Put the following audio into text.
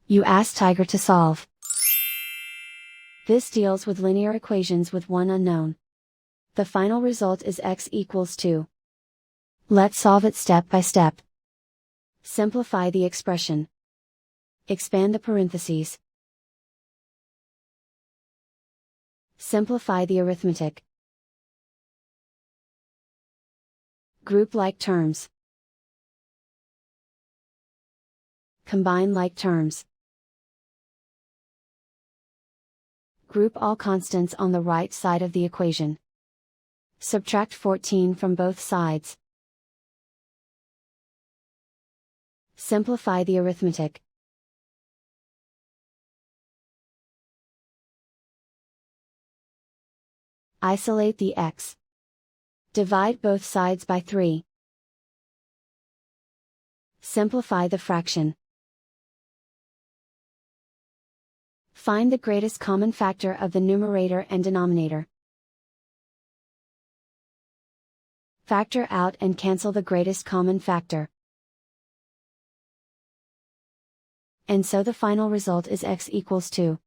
You ask Tiger to solve. This deals with linear equations with one unknown. The final result is x equals 2. Let's solve it step by step. Simplify the expression. Expand the parentheses. Simplify the arithmetic. Group like terms. Combine like terms. Group all constants on the right side of the equation. Subtract 14 from both sides. Simplify the arithmetic. Isolate the x. Divide both sides by 3. Simplify the fraction. Find the greatest common factor of the numerator and denominator. Factor out and cancel the greatest common factor. And so the final result is x equals 2.